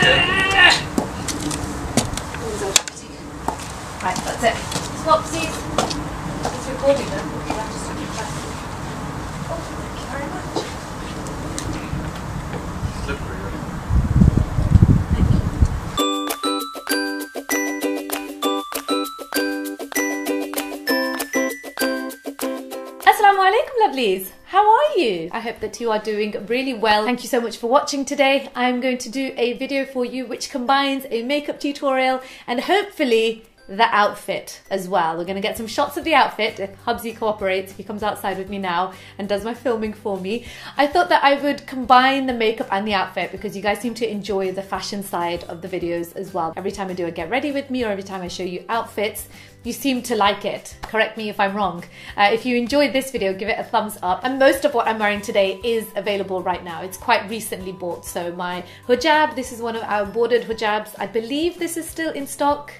Right, that's it. Swapsies. It's recording them. Okay, I'll just keep that. Oh, thank you very much. Slippery, right? Assalamu alaikum lovelies, how are you? I hope that you are doing really well. Thank you so much for watching today. I'm going to do a video for you which combines a makeup tutorial and hopefully the outfit as well. We're going to get some shots of the outfit if Hubsy cooperates, if he comes outside with me now and does my filming for me. I thought that I would combine the makeup and the outfit because you guys seem to enjoy the fashion side of the videos as well. Every time I do a get ready with me or every time I show you outfits, you seem to like it. Correct me if I'm wrong. If you enjoyed this video, give it a thumbs up. And most of what I'm wearing today is available right now. It's quite recently bought. So my hijab, this is one of our bordered hijabs. I believe this is still in stock.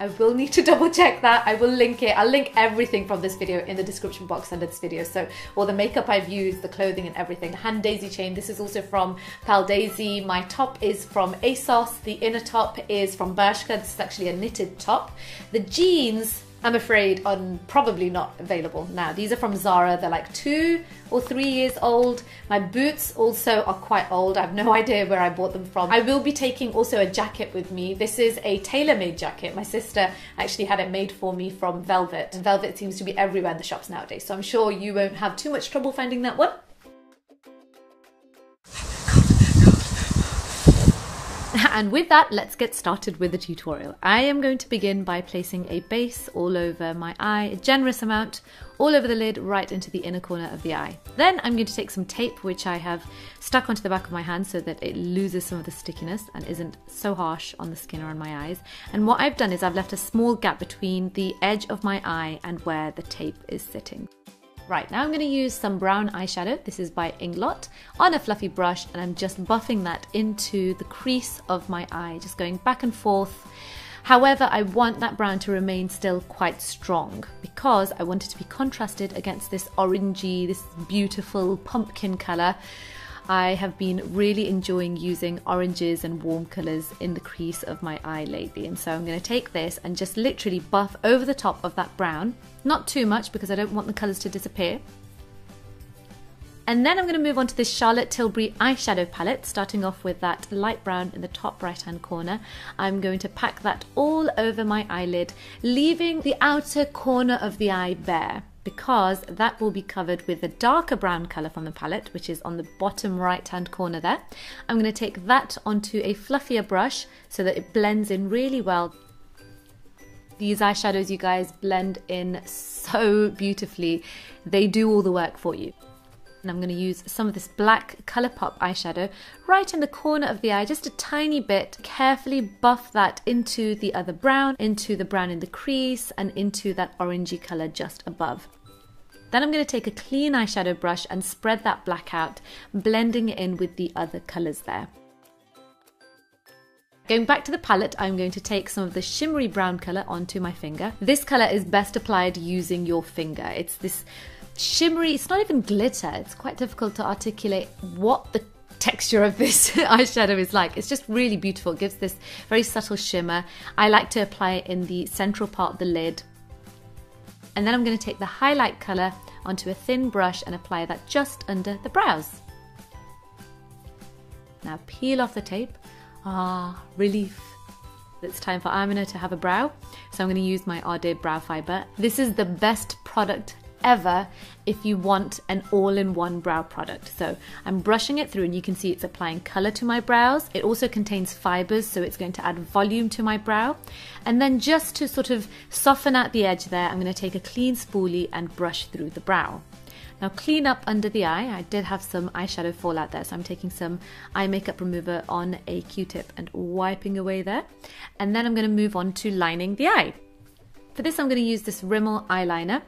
I will need to double check that. I will link it. I'll link everything from this video in the description box under this video. So all the makeup I've used, the clothing and everything. Hand daisy chain. This is also from Pal Daisy. My top is from ASOS. The inner top is from Bershka. This is actually a knitted top. The jeans, I'm afraid, are probably not available now. These are from Zara. They're like 2 or 3 years old. My boots also are quite old. I have no idea where I bought them from. I will be taking also a jacket with me. This is a tailor-made jacket. My sister actually had it made for me from Velvet. And Velvet seems to be everywhere in the shops nowadays. So I'm sure you won't have too much trouble finding that one. And with that, let's get started with the tutorial. I am going to begin by placing a base all over my eye, a generous amount, all over the lid, right into the inner corner of the eye. Then I'm going to take some tape, which I have stuck onto the back of my hand so that it loses some of the stickiness and isn't so harsh on the skin or on my eyes. And what I've done is I've left a small gap between the edge of my eye and where the tape is sitting. Right, now I'm going to use some brown eyeshadow. This is by Inglot on a fluffy brush, and I'm just buffing that into the crease of my eye, just going back and forth. However, I want that brown to remain still quite strong because I want it to be contrasted against this orangey, this beautiful pumpkin colour. I have been really enjoying using oranges and warm colours in the crease of my eye lately, and so I'm going to take this and just literally buff over the top of that brown. Not too much because I don't want the colours to disappear. And then I'm going to move on to this Charlotte Tilbury eyeshadow palette, starting off with that light brown in the top right hand corner. I'm going to pack that all over my eyelid, leaving the outer corner of the eye bare, because that will be covered with the darker brown colour from the palette, which is on the bottom right hand corner there. I'm going to take that onto a fluffier brush so that it blends in really well. These eyeshadows, you guys, blend in so beautifully. They do all the work for you. And I'm going to use some of this black Colourpop eyeshadow right in the corner of the eye, just a tiny bit. Carefully buff that into the other brown, into the brown in the crease, and into that orangey colour just above. Then I'm going to take a clean eyeshadow brush and spread that black out, blending it in with the other colours there. Going back to the palette, I'm going to take some of the shimmery brown colour onto my finger. This colour is best applied using your finger. It's this shimmery, it's not even glitter. It's quite difficult to articulate what the texture of this eyeshadow is like. It's just really beautiful. It gives this very subtle shimmer. I like to apply it in the central part of the lid. And then I'm going to take the highlight colour onto a thin brush and apply that just under the brows. Now peel off the tape. Ah, relief. It's time for Amina to have a brow. So I'm going to use my Ardea brow fibre. This is the best product ever if you want an all-in-one brow product. So I'm brushing it through and you can see it's applying colour to my brows. It also contains fibres, so it's going to add volume to my brow. And then just to sort of soften out the edge there, I'm going to take a clean spoolie and brush through the brow. Now clean up under the eye. I did have some eyeshadow fall out there, so I'm taking some eye makeup remover on a Q-tip and wiping away there. And then I'm going to move on to lining the eye. For this I'm going to use this Rimmel eyeliner.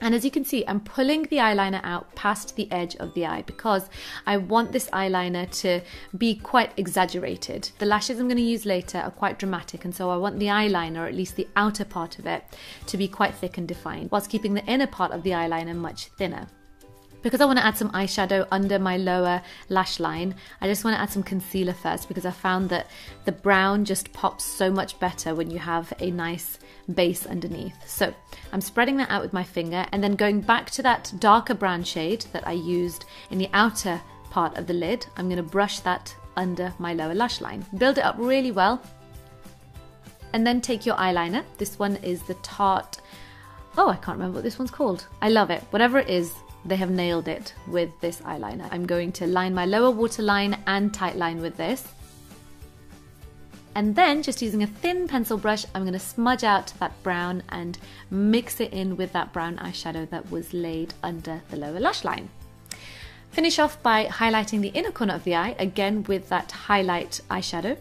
And as you can see, I'm pulling the eyeliner out past the edge of the eye because I want this eyeliner to be quite exaggerated. The lashes I'm going to use later are quite dramatic, and so I want the eyeliner, or at least the outer part of it, to be quite thick and defined, whilst keeping the inner part of the eyeliner much thinner. Because I want to add some eyeshadow under my lower lash line, I just want to add some concealer first, because I found that the brown just pops so much better when you have a nice base underneath. So I'm spreading that out with my finger and then going back to that darker brown shade that I used in the outer part of the lid. I'm going to brush that under my lower lash line. Build it up really well. And then take your eyeliner. This one is the Tarte, oh, I can't remember what this one's called. I love it. Whatever it is, they have nailed it with this eyeliner. I'm going to line my lower waterline and tightline with this. And then just using a thin pencil brush, I'm going to smudge out that brown and mix it in with that brown eyeshadow that was laid under the lower lash line. Finish off by highlighting the inner corner of the eye, again with that highlight eyeshadow.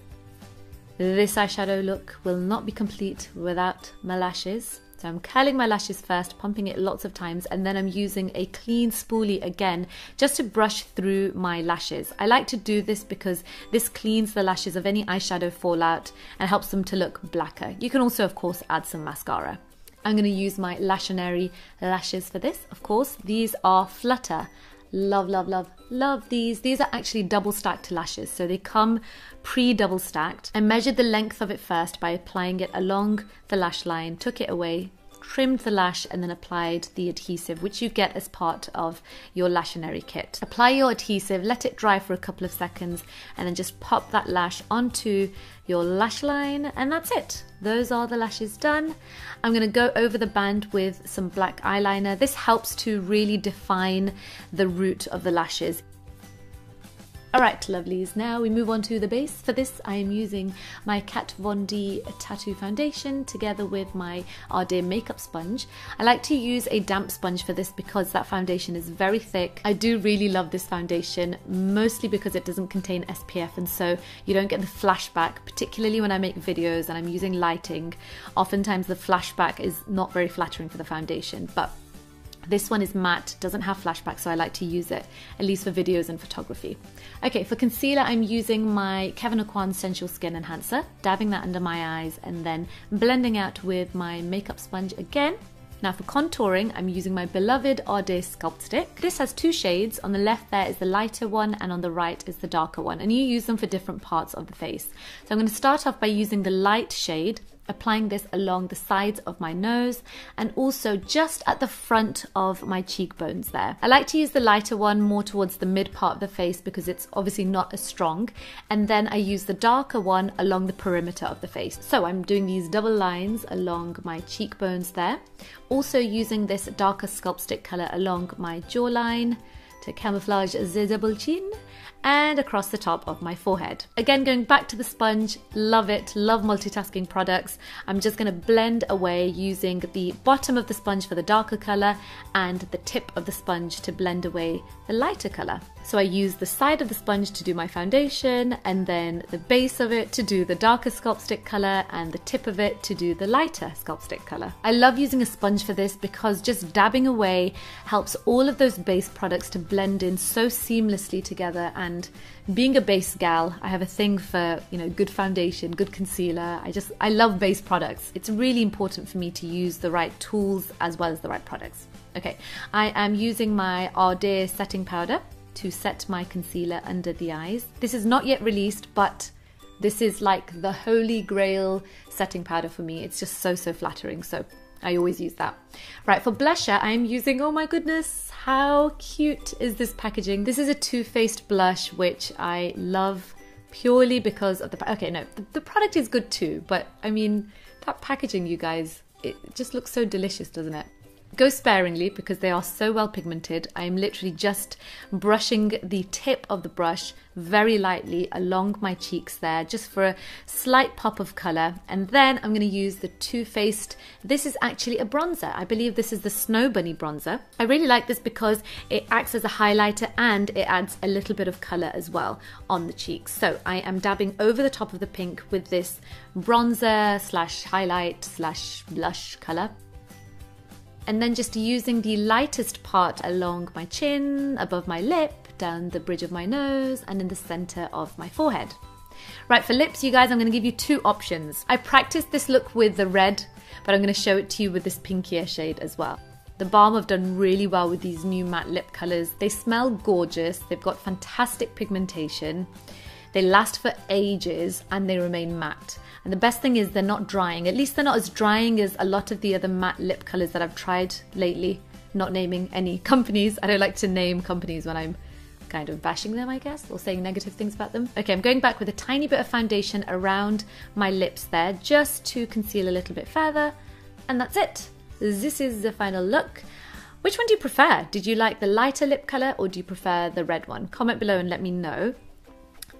This eyeshadow look will not be complete without my lashes. So I'm curling my lashes first, pumping it lots of times, and then I'm using a clean spoolie again just to brush through my lashes. I like to do this because this cleans the lashes of any eyeshadow fallout and helps them to look blacker. You can also, of course, add some mascara. I'm going to use my Lashionary lashes for this, of course. These are Flutter. Love, love, love, love these. These are actually double stacked lashes, so they come pre-double stacked. I measured the length of it first by applying it along the lash line, took it away, trimmed the lash, and then applied the adhesive, which you get as part of your Lashionary kit. Apply your adhesive, let it dry for a couple of seconds, and then just pop that lash onto your lash line, and that's it. Those are the lashes done. I'm going to go over the band with some black eyeliner. This helps to really define the root of the lashes. Alright lovelies, now we move on to the base. For this I am using my Kat Von D Tattoo Foundation together with my Ardea makeup sponge. I like to use a damp sponge for this because that foundation is very thick. I do really love this foundation, mostly because it doesn't contain SPF, and so you don't get the flashback, particularly when I make videos and I'm using lighting. Oftentimes the flashback is not very flattering for the foundation, but this one is matte, doesn't have flashback, so I like to use it, at least for videos and photography. Okay, for concealer, I'm using my Kevyn Aucoin Sensual Skin Enhancer, dabbing that under my eyes and then blending out with my makeup sponge again. Now for contouring, I'm using my beloved Ardea Sculpt Stick. This has two shades. On the left there is the lighter one and on the right is the darker one, and you use them for different parts of the face. So I'm going to start off by using the light shade, applying this along the sides of my nose and also just at the front of my cheekbones there. I like to use the lighter one more towards the mid part of the face because it's obviously not as strong, and then I use the darker one along the perimeter of the face. So I'm doing these double lines along my cheekbones there, also using this darker Sculpt Stick colour along my jawline to camouflage the double chin and across the top of my forehead. Again, going back to the sponge, love it, love multitasking products. I'm just going to blend away using the bottom of the sponge for the darker colour and the tip of the sponge to blend away the lighter colour. So I use the side of the sponge to do my foundation, and then the base of it to do the darker Sculpt Stick colour and the tip of it to do the lighter Sculpt Stick colour. I love using a sponge for this because just dabbing away helps all of those base products to blend in so seamlessly together. And being a base gal, I have a thing for, you know, good foundation, good concealer. I love base products. It's really important for me to use the right tools as well as the right products. Okay, I am using my Ardea setting powder to set my concealer under the eyes. This is not yet released, but this is like the holy grail setting powder for me. It's just so flattering, so I always use that. Right, for blusher, I'm using, oh my goodness, how cute is this packaging? This is a Too Faced blush, which I love purely because of the, okay, no, the product is good too, but I mean, that packaging, you guys, it just looks so delicious, doesn't it? Go sparingly because they are so well pigmented. I'm literally just brushing the tip of the brush very lightly along my cheeks there, just for a slight pop of colour. And then I'm going to use the Too Faced, this is actually a bronzer. I believe this is the Snow Bunny bronzer. I really like this because it acts as a highlighter and it adds a little bit of colour as well on the cheeks. So I am dabbing over the top of the pink with this bronzer slash highlight slash blush colour. And then just using the lightest part along my chin, above my lip, down the bridge of my nose, and in the center of my forehead. Right, for lips, you guys, I'm going to give you two options. I practiced this look with the red, but I'm going to show it to you with this pinkier shade as well. The Balm have done really well with these new matte lip colours. They smell gorgeous, they've got fantastic pigmentation, they last for ages and they remain matte. And the best thing is they're not drying. At least they're not as drying as a lot of the other matte lip colours that I've tried lately. Not naming any companies. I don't like to name companies when I'm kind of bashing them, I guess, or saying negative things about them. Okay, I'm going back with a tiny bit of foundation around my lips there, just to conceal a little bit further, and that's it. This is the final look. Which one do you prefer? Did you like the lighter lip colour or do you prefer the red one? Comment below and let me know.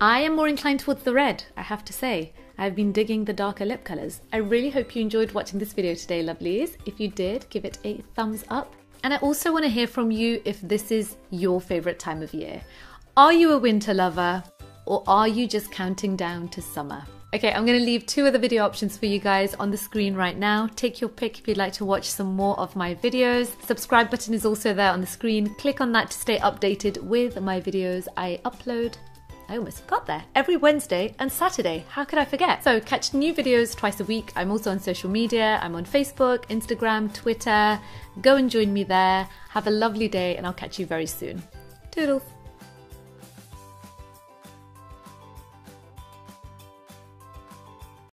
I am more inclined towards the red, I have to say. I've been digging the darker lip colours. I really hope you enjoyed watching this video today, lovelies. If you did, give it a thumbs up. And I also want to hear from you if this is your favourite time of year. Are you a winter lover or are you just counting down to summer? Okay, I'm going to leave 2 other video options for you guys on the screen right now. Take your pick if you'd like to watch some more of my videos. Subscribe button is also there on the screen. Click on that to stay updated with my videos I upload. I almost forgot there. Every Wednesday and Saturday. How could I forget? So catch new videos twice a week. I'm also on social media. I'm on Facebook, Instagram, Twitter. Go and join me there. Have a lovely day and I'll catch you very soon. Toodles.